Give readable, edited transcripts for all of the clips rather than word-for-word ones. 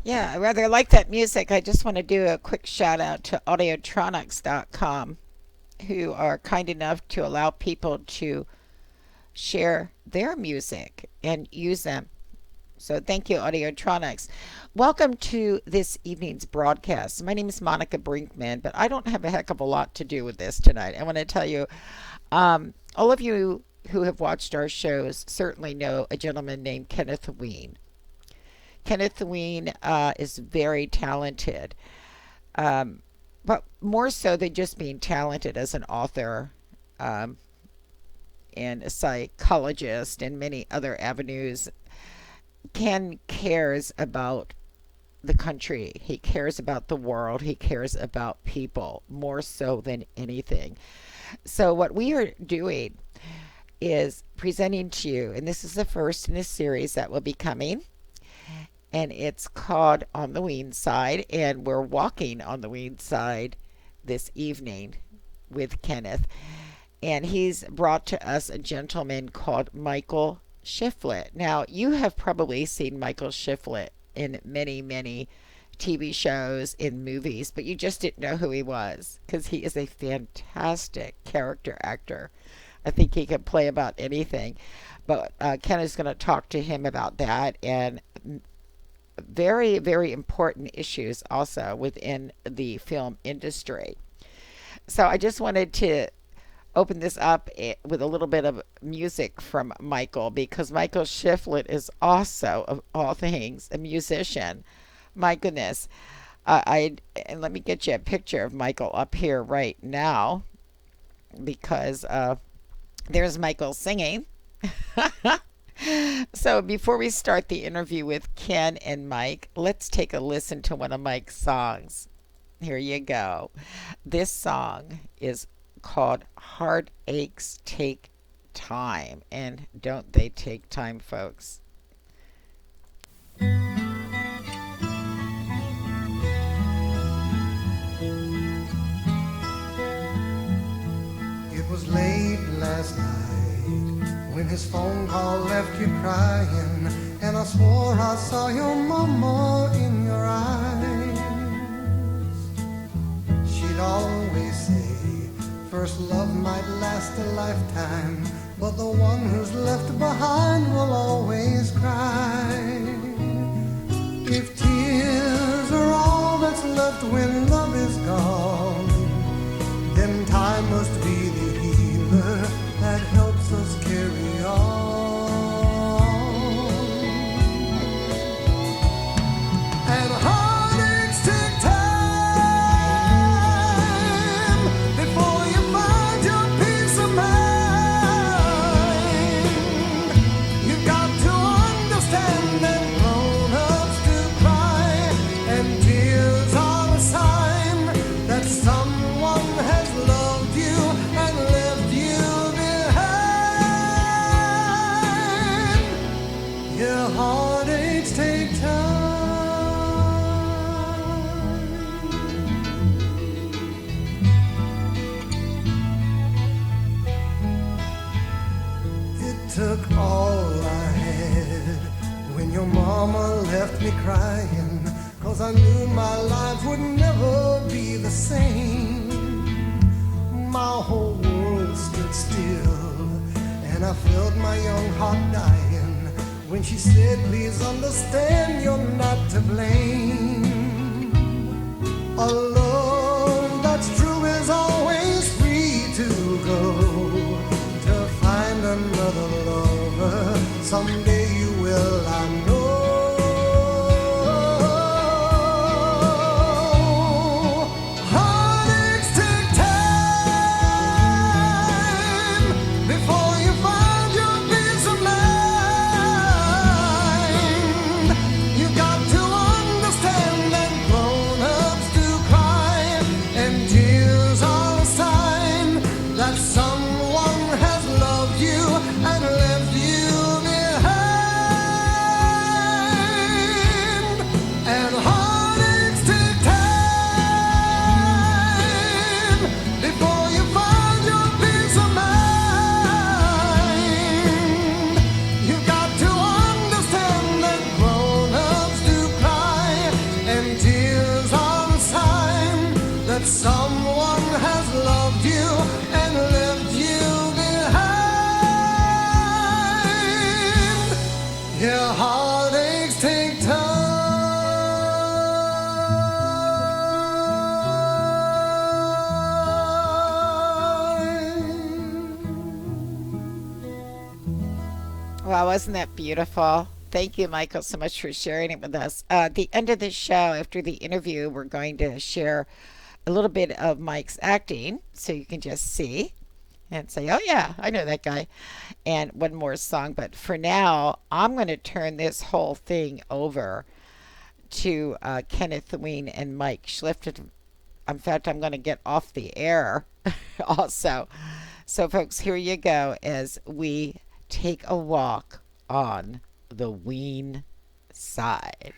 Yeah, I rather like that music. I just want to do a quick shout out to audiotronics.com, who are kind enough to allow people to share their music and use them. So thank you, Audiotronics. Welcome to this evening's broadcast. My name is Monica Brinkman, but I don't have a heck of a lot to do with this tonight. I want to tell you, all of you who have watched our shows certainly know a gentleman named Kenneth Weene. Kenneth Weene is very talented, but more so than just being talented as an author and a psychologist and many other avenues. Ken cares about the country. He cares about the world. He cares about people more so than anything. So, what we are doing is presenting to you, and this is the first in a series that will be coming, and it's called On the Weene Side, and we're walking on the Weene side this evening with Kenneth. And he's brought to us a gentleman called Michael Shiflett. Now, you have probably seen Michael Shiflett in many, many TV shows, in movies, but you just didn't know who he was because he is a fantastic character actor. I think he can play about anything. But Ken is going to talk to him about that and very, very important issues also within the film industry. So I just wanted to open this up with a little bit of music from Michael, because Michael Shiflett is also, of all things, a musician. My goodness. And let me get you a picture of Michael up here right now, because there's Michael singing. So before we start the interview with Ken and Mike, let's take a listen to one of Mike's songs. Here you go. This song is called Heartaches Take Time. And don't they take time, folks? It was late last night when his phone call left you crying, and I swore I saw your mama in your eyes. She'd always say first love might last a lifetime, but the one who's left behind will always cry. If tears are all that's left when love is gone, then time must be the healer that helps us carry on. And heartaches take time before you find your peace of mind. You've got to understand that grown-ups do cry, and tears are a sign that someone has loved you and left you behind. Your heartaches take time. It took all I had when your mama left me crying, 'cause I knew my life would never be the same. My whole world stood still, and I felt my young heart dying when she said, please understand you're not to blame. A love that's true is always free to go to find another lover. Someday you will, I know. Heartaches take time before you find your peace of mind. You got to understand that grown-ups do cry, Someone has loved you and left you behind. Yeah, heartaches take time. Wow, wasn't that beautiful? Thank you, Michael, so much for sharing it with us. At the end of the show, after the interview, we're going to share a little bit of Mike's acting so you can just see and say, oh, yeah, I know that guy. And one more song. But for now, I'm going to turn this whole thing over to Kenneth Weene and Mike Shiflett. In fact, I'm going to get off the air also. So, folks, here you go as we take a walk on the Weene side.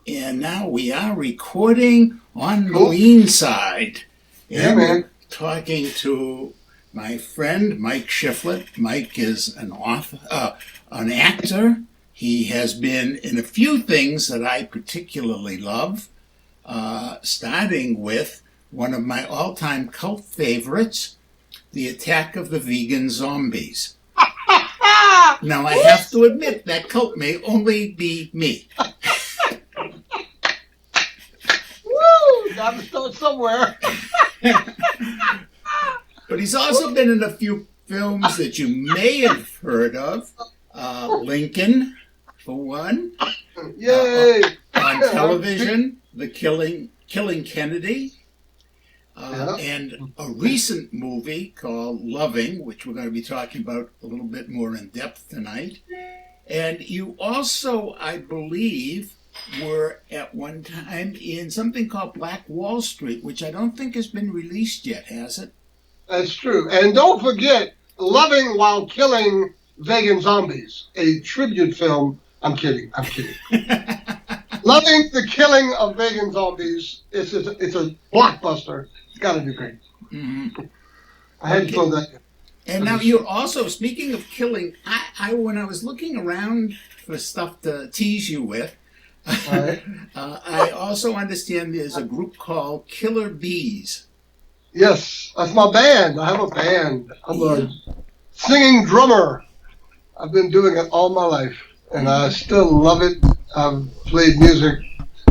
And now we are recording on the Weene side. Yeah, And man. we're talking to my friend Mike Shiflett. Mike is an author, an actor. He has been in a few things that I particularly love, starting with one of my all-time cult favorites, The Attack of the Vegan Zombies. Now, I have to admit that cult may only be me. Woo! Got to start somewhere. But he's also been in a few films that you may have heard of. Lincoln, for one. Yay! On television, The Killing Kennedy. Yeah. And a recent movie called Loving, which we're going to be talking about a little bit more in depth tonight. And you also, I believe, were at one time in something called Black Wall Street, which I don't think has been released yet, has it? That's true. And don't forget, Loving While Killing Vegan Zombies, a tribute film. I'm kidding. Loving the Killing of Vegan Zombies. It's a blockbuster. It's got to be great. Mm-hmm. I had to throw that in. And now you're also, speaking of killing, I when I was looking around for stuff to tease you with, Right. I also understand there's a group called Killer Bees. Yes, that's my band. I have a band. I'm a singing drummer. I've been doing it all my life, and I still love it. I've played music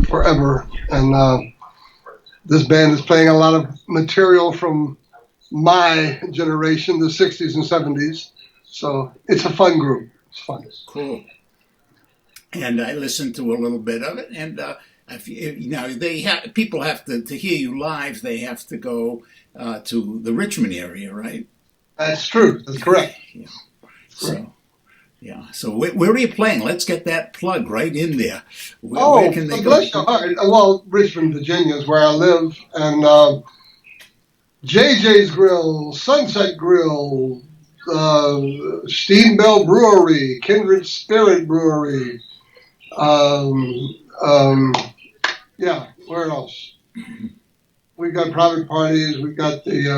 forever, and this band is playing a lot of material from my generation, the 60s and 70s. So it's a fun group. It's fun. Cool. And I listened to a little bit of it, and people have to hear you live. They have to go to the Richmond area, right? That's true. That's correct. Yeah. So, yeah. So where are you playing? Let's get that plug right in there. Where can they go? Bless your heart. Well, Richmond, Virginia is where I live, and JJ's Grill, Sunset Grill, Steam Bell Brewery, Kindred Spirit Brewery. Yeah, where else? We've got private parties. We've got the,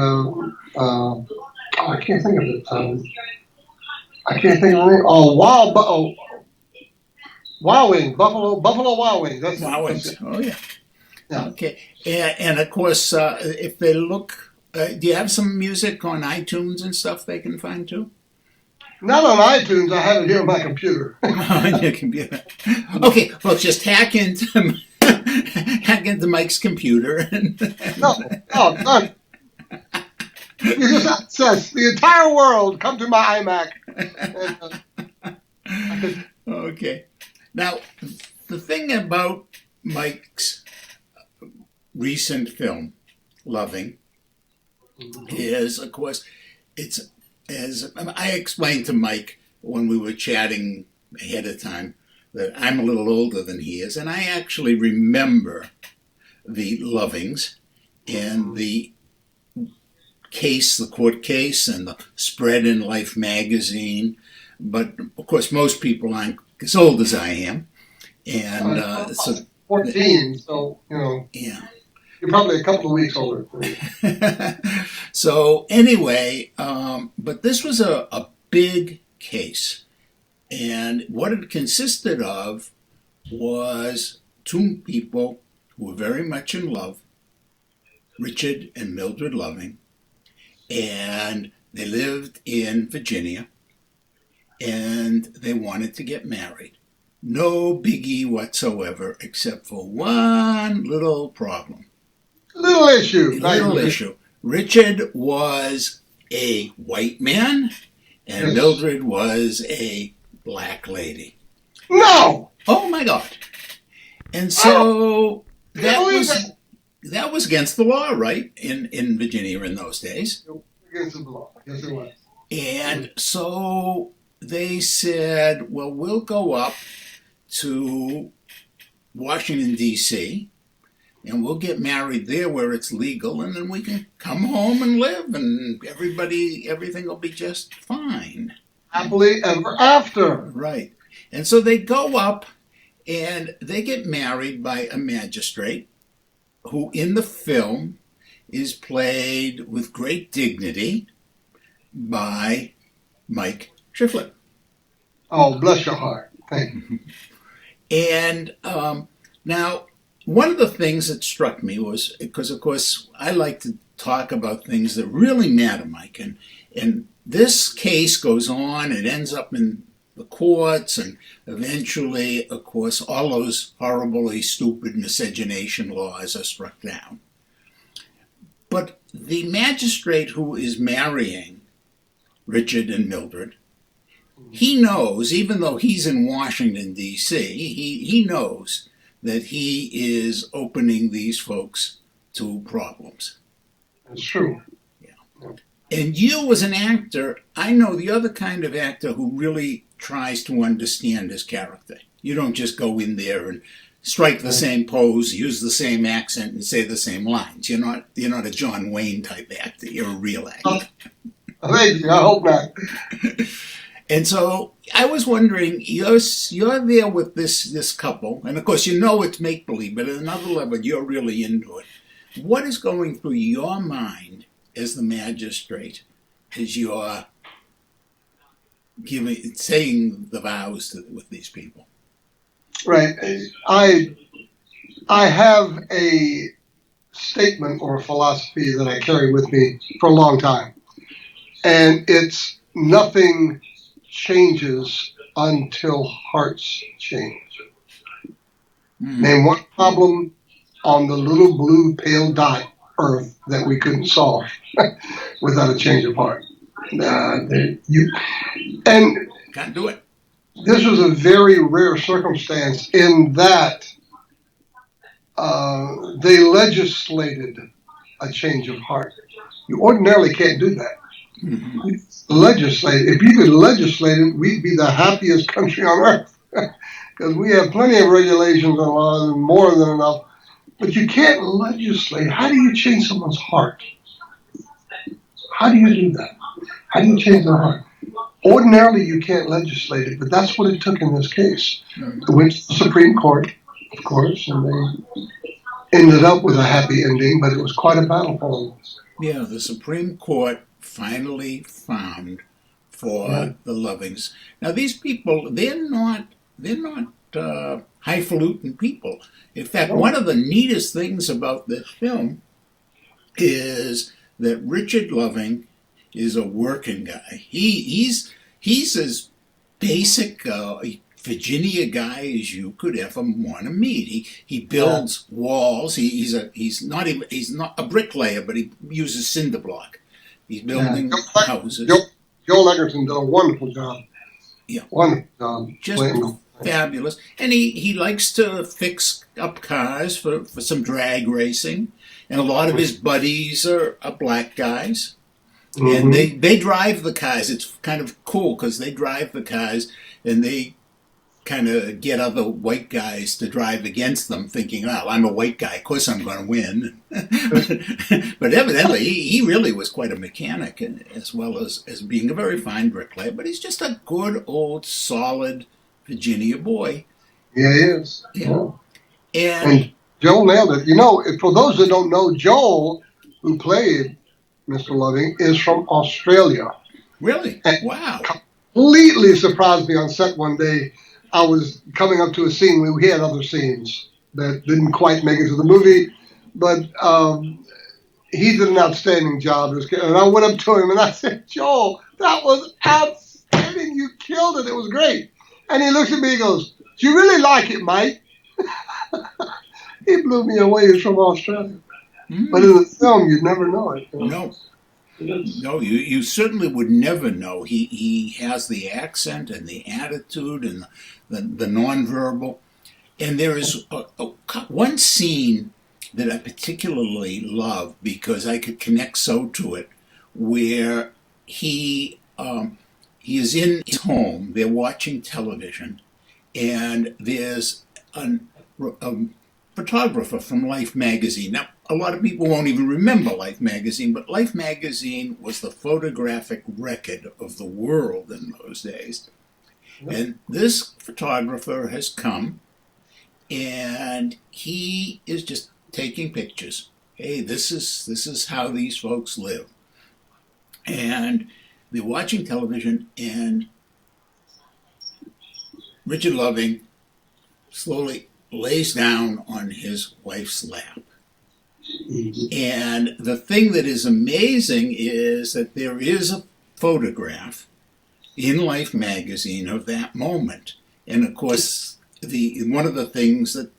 I can't think of it. I can't think of it. Wild Wing, Buffalo Wild Wings. That's Wow. it. Oh, yeah. Yeah. Okay. And of course, if they look, do you have some music on iTunes and stuff they can find too? Not on iTunes. I have it here on my computer. On your computer. Okay, well, just hack into Mike's computer. No, none. You just access the entire world. Come to my iMac. And, Okay. Now, the thing about Mike's recent film, Loving, is, of course, it's, as I explained to Mike when we were chatting ahead of time, that I'm a little older than he is, and I actually remember the Lovings and the case, the court case, and the spread in Life magazine. But of course, most people aren't as old as I am, and so 14, so, yeah. you're probably a couple of weeks older. So anyway, but this was a big case, and what it consisted of was two people who were very much in love, Richard and Mildred Loving, and they lived in Virginia, and they wanted to get married. No biggie whatsoever, except for one little problem. Little issue. Little issue. Richard was a white man, and Yes. Mildred was a black lady. No! Oh my God! And so that was against the law, right? In Virginia in those days. Against the law. Yes, it was. And so they said, well, we'll go up to Washington, D.C., and we'll get married there where it's legal, and then we can come home and live, and everything will be just fine. Happily ever after. Right. And so they go up, and they get married by a magistrate who in the film is played with great dignity by Mike Shiflett. Oh, bless your heart. Thank you. And now, one of the things that struck me was, because of course I like to talk about things that really matter, Mike, and this case goes on, it ends up in the courts, and eventually, of course, all those horribly stupid miscegenation laws are struck down. But the magistrate who is marrying Richard and Mildred, he knows, even though he's in Washington, D.C., he knows that he is opening these folks to problems. That's true. And you, as an actor, I know the other kind of actor who really tries to understand his character. You don't just go in there and strike the same pose, use the same accent, and say the same lines. You're not a John Wayne type actor. You're a real actor. Thank you. I hope not. And so I was wondering, you're there with this couple, and of course you know it's make-believe, but at another level you're really into it. What is going through your mind as the magistrate as you're saying the vows with these people? Right. I have a statement or a philosophy that I carry with me for a long time, and it's nothing changes until hearts change. Name one problem on the little blue pale dot Earth that we couldn't solve without a change of heart. And Can't do it. this was a very rare circumstance in that they legislated a change of heart. You ordinarily can't do that. Mm-hmm. Legislate. If you could legislate it, we'd be the happiest country on earth because we have plenty of regulations and laws, and more than enough. But you can't legislate. How do you change someone's heart? How do you do that? How do you change their heart? Ordinarily, you can't legislate it, but that's what it took in this case. It went to the Supreme Court, of course, and they ended up with a happy ending, but it was quite a battle for them. Yeah, the Supreme Court finally found for the Lovings. Now these people, they're not highfalutin people. In fact, one of the neatest things about this film is that Richard Loving is a working guy. He's as basic Virginia guy as you could ever want to meet. He builds walls. He's not a bricklayer, but he uses cinder block. He's building houses. Joel Egerton did a wonderful job. Yeah, wonderful job. Just fabulous. And he likes to fix up cars for some drag racing. And a lot of his buddies are black guys. And they drive the cars. It's kind of cool because they drive the cars and they kind of get other white guys to drive against them, thinking, well, I'm a white guy, of course I'm going to win. But evidently, he really was quite a mechanic, as well as being a very fine bricklayer. But he's just a good, old, solid Virginia boy. Yeah, he is. Yeah. And Joel nailed it. You know, for those that don't know, Joel, who played Mr. Loving, is from Australia. Really? And wow. Completely surprised me on set one day. I was coming up to a scene. We had other scenes that didn't quite make it to the movie, but he did an outstanding job. And I went up to him and I said, Joel, that was outstanding. You killed it. It was great. And he looks at me and goes, do you really like it, Mike? He blew me away. He's from Australia. But in the film, you'd never know it. No. No, you certainly would never know. He has the accent and the attitude and the nonverbal. And there is one scene that I particularly love because I could connect so to it, where he is in his home. They're watching television, and there's a photographer from Life magazine. Now, a lot of people won't even remember Life magazine, but Life magazine was the photographic record of the world in those days. And this photographer has come, and he is just taking pictures. Hey, this is how these folks live. And they're watching television, and Richard Loving slowly lays down on his wife's lap. And the thing that is amazing is that there is a photograph in Life magazine of that moment. And of course, one of the things that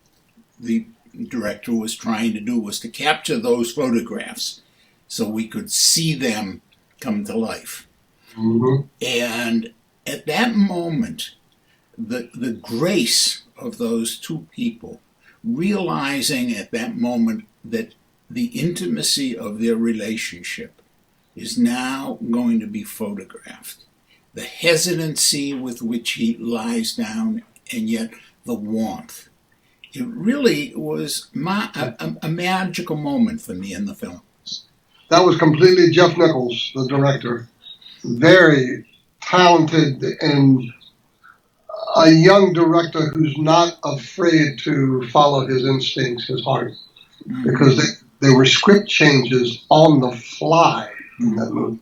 the director was trying to do was to capture those photographs so we could see them come to life. Mm-hmm. And at that moment, the grace of those two people, realizing at that moment that the intimacy of their relationship is now going to be photographed. The hesitancy with which he lies down, and yet the warmth. It really was a magical moment for me in the film. That was completely Jeff Nichols, the director. Very talented and a young director who's not afraid to follow his instincts, his heart. Mm-hmm. Because there were script changes on the fly in that movie.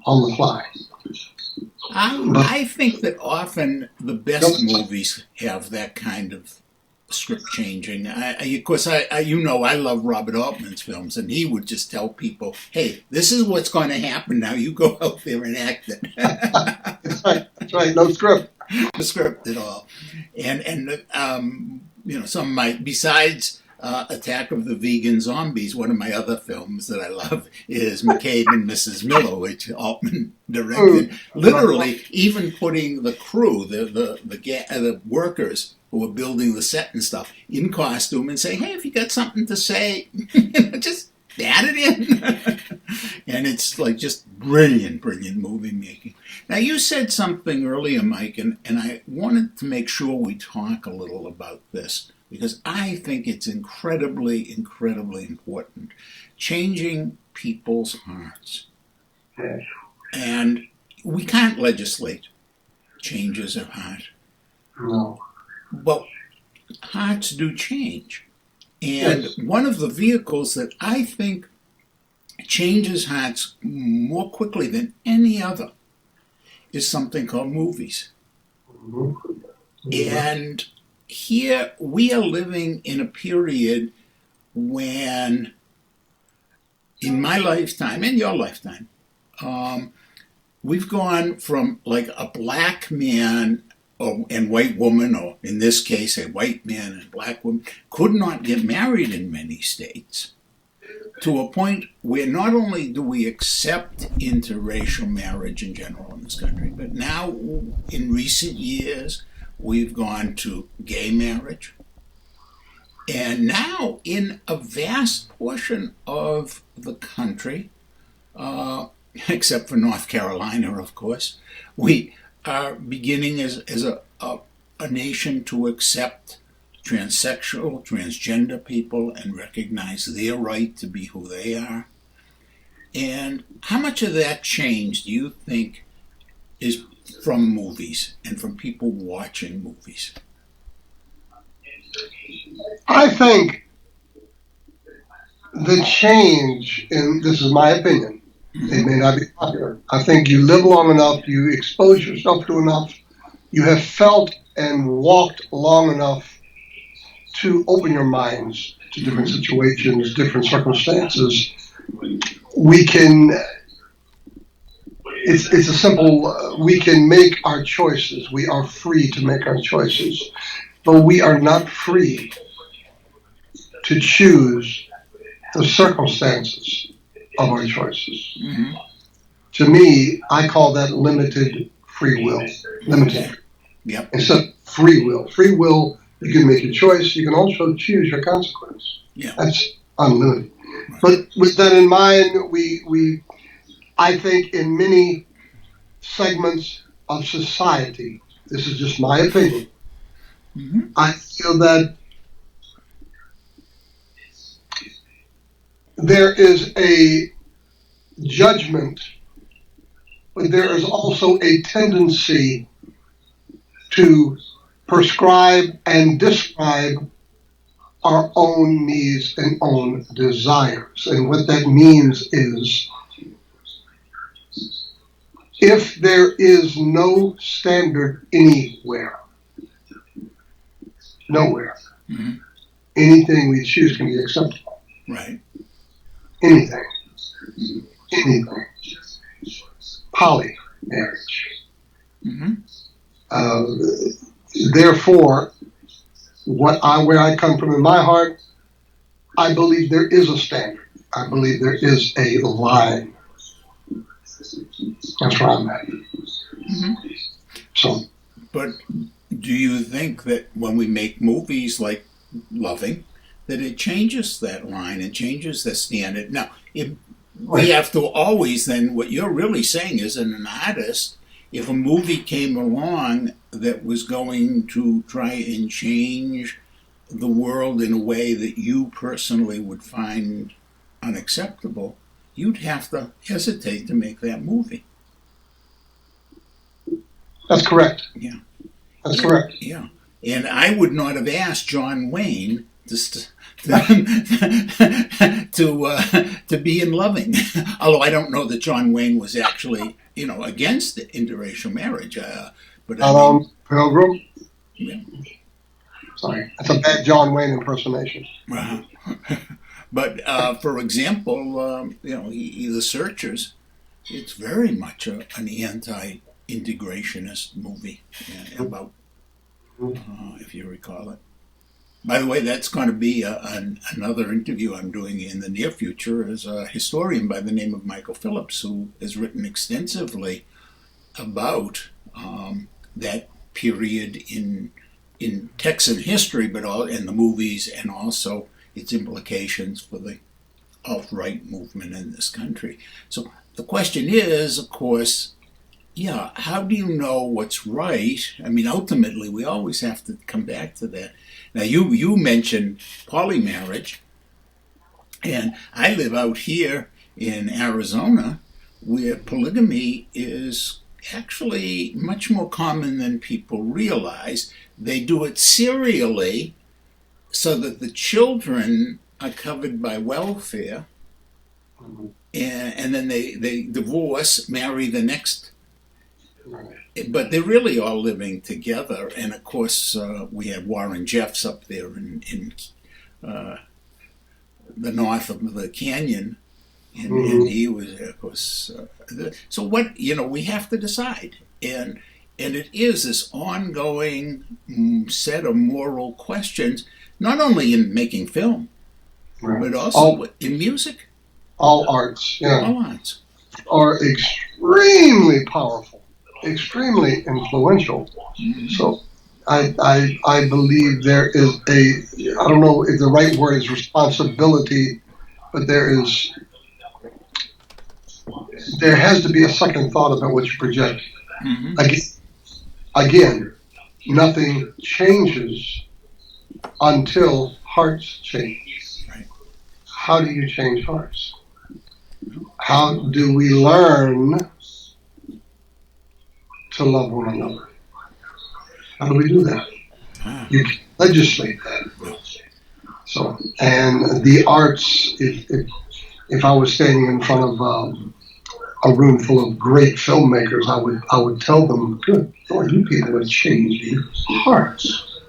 On the fly. I think that often the best movies have that kind of script changing. Of course, I love Robert Altman's films, and he would just tell people, "Hey, this is what's going to happen now. You go out there and act it." That's right. No script. No script at all. And some of my, besides Attack of the Vegan Zombies, one of my other films that I love is McCabe and Mrs. Miller, which Altman directed. Literally, even putting the crew, the workers who were building the set and stuff, in costume and say, "Hey, if you got something to say, just add it in." And it's like just brilliant movie making. Now, you said something earlier, Mike, and I wanted to make sure we talk a little about this, because I think it's incredibly, incredibly important. Changing people's hearts. Yes. And we can't legislate changes of heart. No. But hearts do change. And one of the vehicles that I think changes hearts more quickly than any other is something called movies. Mm-hmm. And here we are living in a period when, in my lifetime and your lifetime, we've gone from like a black man and white woman, or in this case, a white man and black woman, could not get married in many states, to a point where not only do we accept interracial marriage in general in this country, but now in recent years, we've gone to gay marriage. And now in a vast portion of the country, except for North Carolina, of course, we are beginning as a nation to accept transsexual, transgender people and recognize their right to be who they are. And how much of that change do you think is from movies and from people watching movies? I think the change, and this is my opinion, it may not be popular. I think you live long enough, you expose yourself to enough, you have felt and walked long enough to open your minds to different situations, different circumstances, we can. It's a simple. We can make our choices. We are free to make our choices, but we are not free to choose the circumstances of our choices. Mm-hmm. To me, I call that limited free will. Limited. Yep. Instead of free will. Free will, you can make a choice. You can also choose your consequence. Yeah. That's unlimited. But with that in mind, I think in many segments of society, this is just my opinion, Mm-hmm. I feel that there is a judgment, but there is also a tendency to prescribe and describe our own needs and own desires. And what that means is if there is no standard anywhere, nowhere, Mm-hmm. anything we choose can be acceptable. Right. Anything. Anything. Poly marriage. Mm-hmm. Therefore, where I come from in my heart, I believe there is a standard. I believe there is a line. That's where I'm at. Mm-hmm. So, But do you think that when we make movies like Loving, that it changes that line and changes the standard? Now, we have to always then, what you're really saying is, an artist, if a movie came along that was going to try and change the world in a way that you personally would find unacceptable, you'd have to hesitate to make that movie. that's correct. Yeah. That's correct. Yeah. And I would not have asked John Wayne to be in Loving, although I don't know that John Wayne was actually against interracial marriage. But Pilgrim. Yeah. Sorry, that's a bad John Wayne impersonation. But for example, The Searchers, it's very much an anti-integrationist movie about, if you recall it. By the way, that's going to be another interview I'm doing in the near future as a historian by the name of Michael Phillips, who has written extensively about that period in Texan history, but all in the movies, and also its implications for the alt-right movement in this country. So the question is, of course, how do you know what's right? I mean, ultimately, we always have to come back to that. Now, you mentioned polymarriage, and I live out here in Arizona, where polygamy is actually much more common than people realize. They do it serially so that the children are covered by welfare, and then they divorce, marry the next. But they're really all living together. And of course, we had Warren Jeffs up there in the north of the canyon. And he was, of course. So what, we have to decide. And it is this ongoing set of moral questions, not only in making film, but also in music. All arts, All arts are extremely powerful, extremely influential. Mm-hmm. So I believe there is I don't know if the right word is responsibility, but there has to be a second thought about what you project. Mm-hmm. Again, nothing changes until hearts change. Right. How do you change hearts? How do we learn to love one another? How do we do that? You can legislate that. So, and the arts, if I was standing in front of a room full of great filmmakers, I would tell them, good Lord, you people are changing hearts.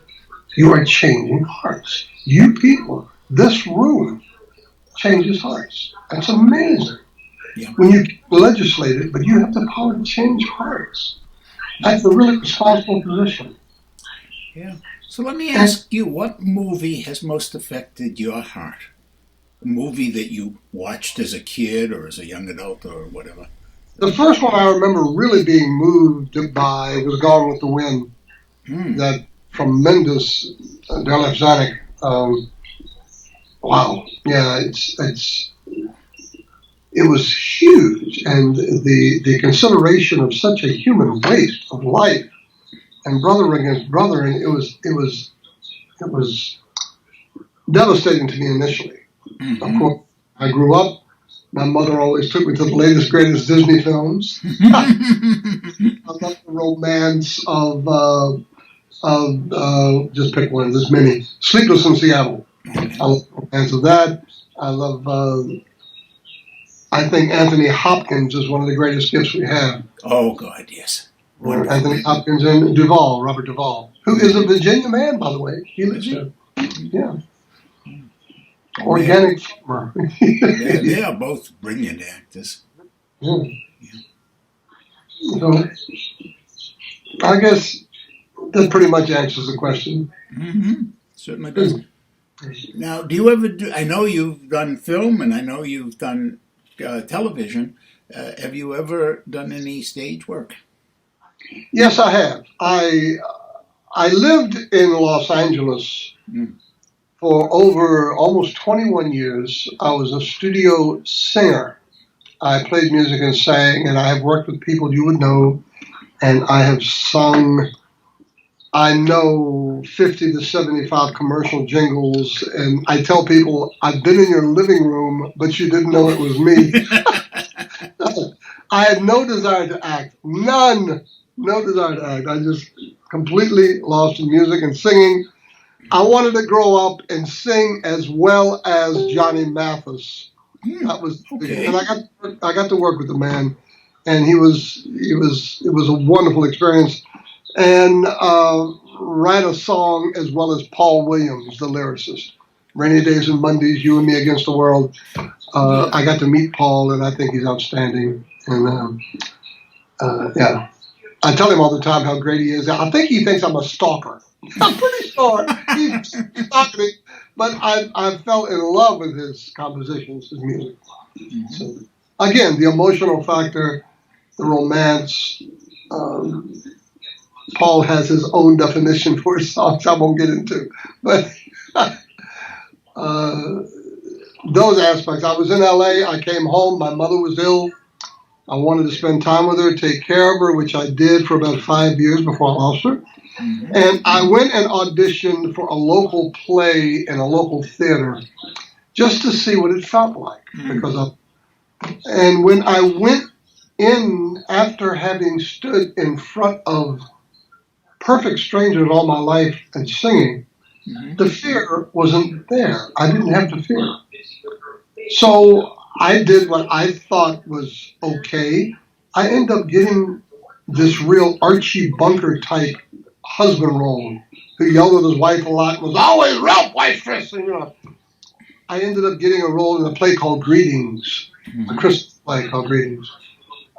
You are changing hearts. You people, this room changes hearts. That's amazing. Yeah. When you legislate it, but you have the power to change hearts. That's a really responsible position. Yeah. So let me And ask you, what movie has most affected your heart? A movie that you watched as a kid or as a young adult or whatever? the first one I remember really being moved by was Gone with the Wind. Hmm. That tremendous Delef Zanuck. Wow. Yeah, it was huge, and the consideration of such a human waste of life and brother against brother, and it was devastating to me initially. Of Mm-hmm. course, I grew up. My mother always took me to the latest, greatest Disney films. I love the romance of just pick one. There's many. Sleepless in Seattle. Okay. I love the romance of that. I love. I think Anthony Hopkins is one of the greatest gifts we have. Oh, God, yes. Wonderful. Anthony Hopkins and Robert Duvall, who is a Virginia man, by the way. He lives there. Yeah. Organic farmer. They are both brilliant actors. Yeah. So I guess that pretty much answers the question. Mm-hmm. Certainly does. Now, do you ever do? I know you've done film, and I know you've done television. Have you ever done any stage work? Yes, I have. I lived in Los Angeles for over almost 21 years. I was a studio singer. I played music and sang, and I have worked with people you would know, and I have sung. I know 50 to 75 commercial jingles, and I tell people I've been in your living room, but you didn't know it was me. I had no desire to act, none, no desire to act. I just completely lost in music and singing. I wanted to grow up and sing as well as Johnny Mathis. That was, Okay. and I got to work with the man, and it was a wonderful experience. And write a song as well as Paul Williams, the lyricist. Rainy Days and Mondays, You and Me Against the World. I got to meet Paul, and I think he's outstanding. And yeah, I tell him all the time how great he is. I think he thinks I'm a stalker. I'm pretty sure he's stalking me, but I fell in love with his compositions, his music. So, again, the emotional factor, the romance. Paul has his own definition for his songs I won't get into. But those aspects. I was in LA. I came home. My mother was ill. I wanted to spend time with her, take care of her, which I did for about 5 years before I lost her. And I went and auditioned for a local play in a local theater just to see what it felt like. And when I went in after having stood in front of perfect strangers all my life and singing, the fear wasn't there. I didn't have to fear. So I did what I thought was okay. I ended up getting this real Archie Bunker type husband role who yelled at his wife a lot and was always real boisterous. And, I ended up getting a role in a play called Greetings, a Christmas play called Greetings.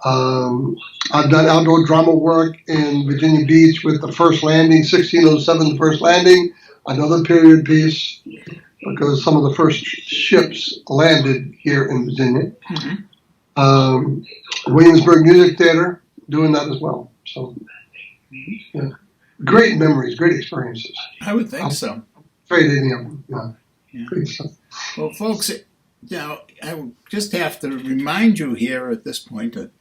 I've done outdoor drama work in Virginia Beach with The First Landing, 1607, The First Landing, another period piece, because some of the first ships landed here in Virginia. Williamsburg Music Theater, doing that as well. So, yeah. Great memories, great experiences. I would think so. Afraid any of them. Yeah. Great stuff. Well, folks, now I just have to remind you here at this point that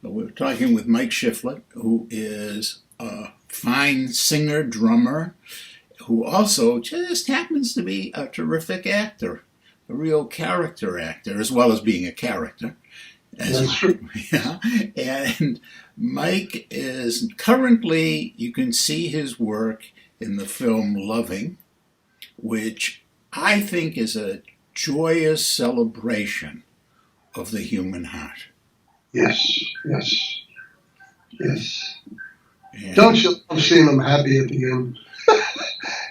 we're talking with Mike Shiflett, who is a fine singer, drummer, who also just happens to be a terrific actor, a real character actor, as well as being a character. That's true. Yeah. And Mike is currently, you can see his work in the film Loving, which I think is a joyous celebration of the human heart. Yes, yes, yes. And Don't you love seeing them happy at the end?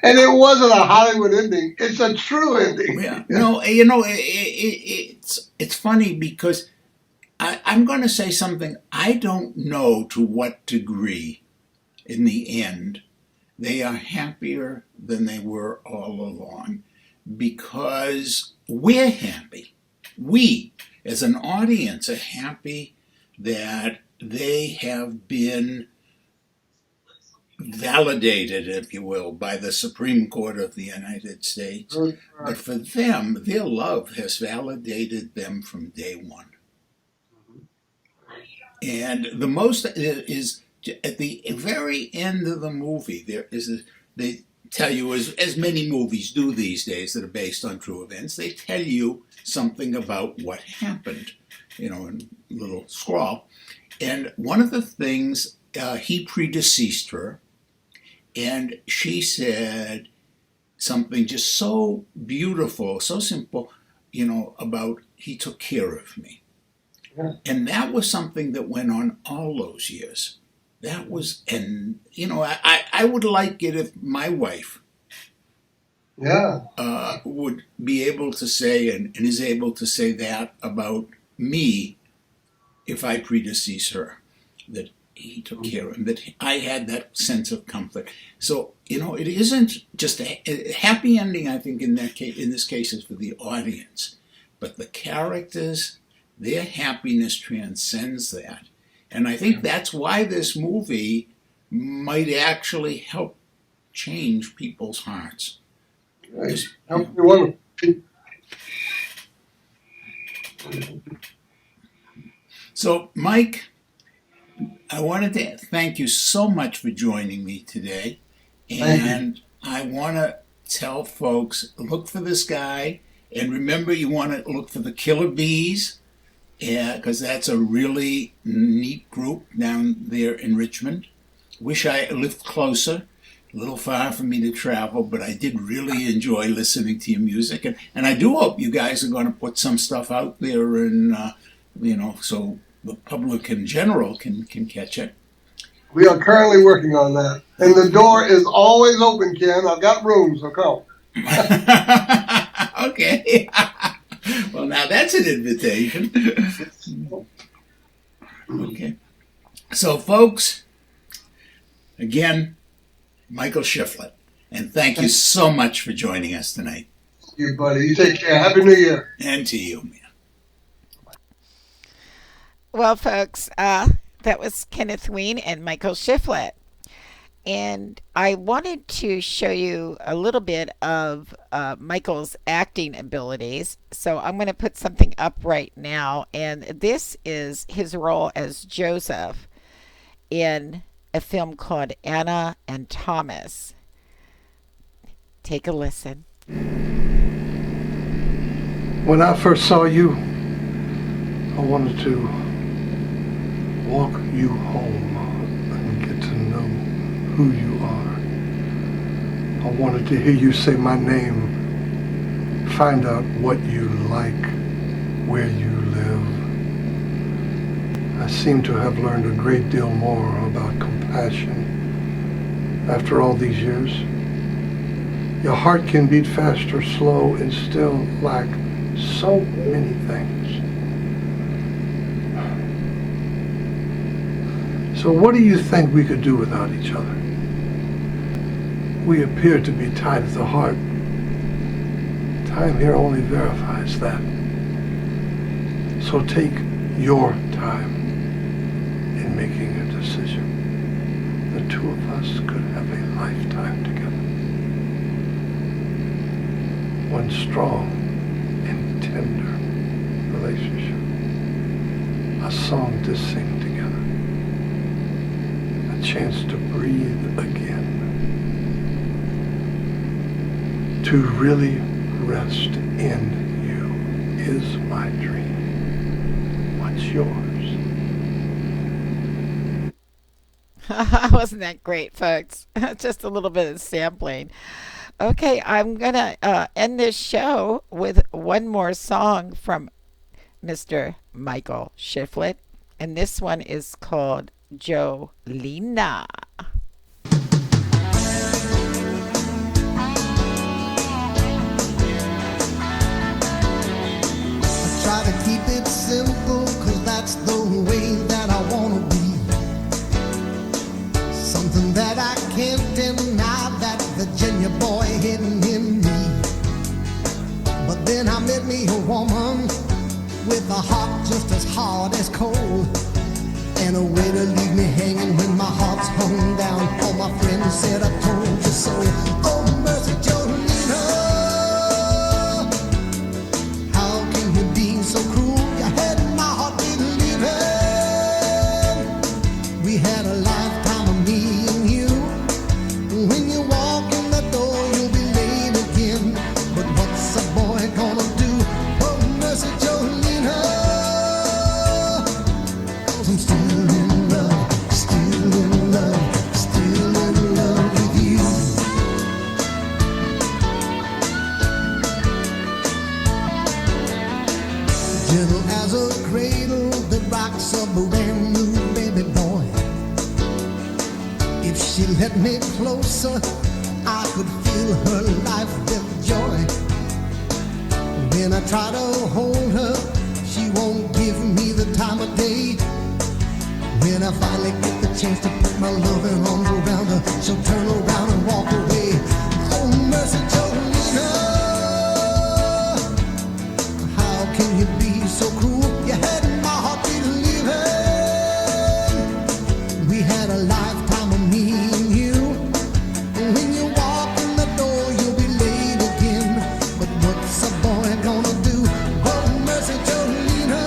And it wasn't a Hollywood ending. It's a true ending. Yeah. No, it's funny because I'm going to say something. I don't know to what degree, in the end, they are happier than they were all along, because we're happy. We, as an audience, are happy that they have been validated, if you will, by the Supreme Court of the United States. But for them, their love has validated them from day one. And the most is at the very end of the movie, they tell you, as many movies do these days that are based on true events, they tell you something about what happened, in a little scrawl. And one of the things, he predeceased her, and she said something just so beautiful, so simple, about he took care of me. Yeah. And that was something that went on all those years. That was, and, I would like it if my wife would be able to say, and is able to say that about me if I predecease her, that he took care of him, that I had that sense of comfort. So, it isn't just a happy ending, I think, in this case is for the audience. But the characters, their happiness transcends that. And I think that's why this movie might actually help change people's hearts. Right. Wonderful. So, Mike, I wanted to thank you so much for joining me today. And I want to tell folks, look for this guy. And remember, you want to look for the Killer Bees, because that's a really neat group down there in Richmond. Wish I lived closer. A little far for me to travel, but I did really enjoy listening to your music. And I do hope you guys are going to put some stuff out there, and, so the public in general can catch it. We are currently working on that. And the door is always open, Ken. I've got room, so come. Okay. Well, now that's an invitation. Okay. So, folks, again, Michael Shiflett, and thank you so much for joining us tonight. You, buddy. You take care. Happy New Year. And to you, man. Well, folks, that was Kenneth Weene and Michael Shiflett. And I wanted to show you a little bit of Michael's acting abilities. So I'm going to put something up right now. And this is his role as Joseph in a film called Anna and Thomas. Take a listen. When I first saw you, I wanted to walk you home and get to know who you are. I wanted to hear you say my name, find out what you like, where you live. I seem to have learned a great deal more about compassion after all these years. Your heart can beat fast or slow and still lack so many things. So what do you think we could do without each other? We appear to be tied at the heart. Time here only verifies that. So take your time in making a decision. The two of us could have a lifetime together. One strong and tender relationship. A song to sing together. A chance to breathe again. To really rest in you is my dream. What's yours? Wasn't that great, folks? Just a little bit of sampling. Okay, I'm going to end this show with one more song from Mr. Michael Shiflett, and this one is called Lena. try to keep it simple, 'cause that's the way that I wanna be. Something that I can't deny, that Virginia boy hidden in me. But then I met me a woman with a heart just as hard as coal, and a way to leave me hanging when my heart's hung down. All my friends said I told you so. Oh, mercy, Jolene, how can you be so cruel? You had my heart believing we had a lifetime of me and you. When you walk in the door, you'll be late again. But what's a boy gonna do? Oh, mercy, Jolene, 'cause I'm still in love, still in love, still in love with you. Gentle as a cradle that rocks a brand new baby boy. If she let me closer, I could feel her life with joy. When I try to hold her, she won't give me the time of day. When I finally get the chance to put my loving arms around her, she'll turn around and walk away. Oh, mercy, Jolene, how can you be so cruel? You had my heart believing we had a lifetime of me and you. When you walk in the door, you'll be late again. But what's a boy gonna do? Oh, mercy, Jolene,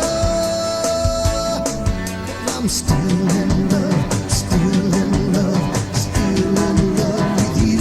I'm still in love, still in love, still in love with you.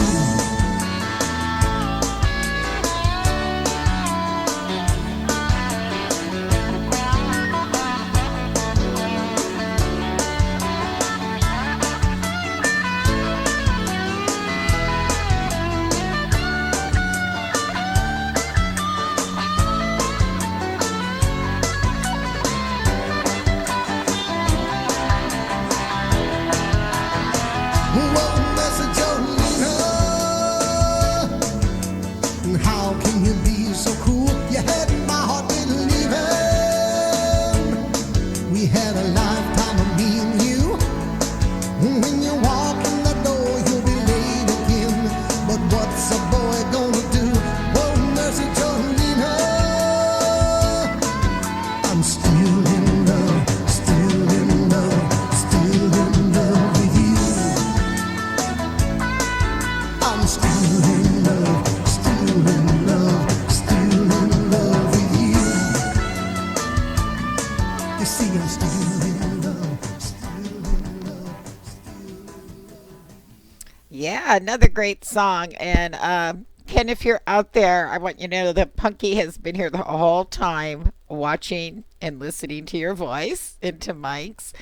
Whoa, mercy, Jolene, how can you be so cruel? You had my heart believing we had a lifetime of me and you. When you walk in the door, you'll be late again. But what's a boy gonna do? Oh, mercy, Jolene, I'm still in love, still in love, still in love with you. I'm still in love, still in love, still in love with you. You see, I'm still in love, still in love, still. Yeah, another great song. And Ken, if you're out there, I want you to know that Punky has been here the whole time watching and listening to your voice and to Mike's.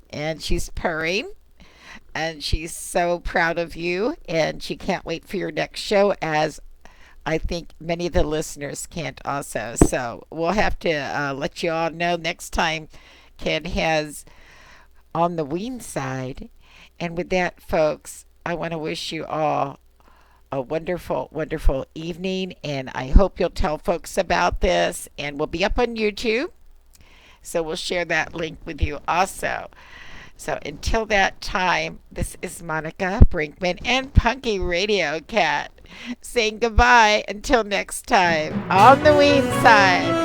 And she's purring. And she's so proud of you. And she can't wait for your next show, as I think many of the listeners can't also. So we'll have to let you all know next time Ken has on the Weene side. And with that, folks, I want to wish you all a wonderful, wonderful evening. And I hope you'll tell folks about this. And we'll be up on YouTube. So we'll share that link with you also. So until that time, this is Monica Brinkman and Punky Radio Cat saying goodbye until next time on the Weene side.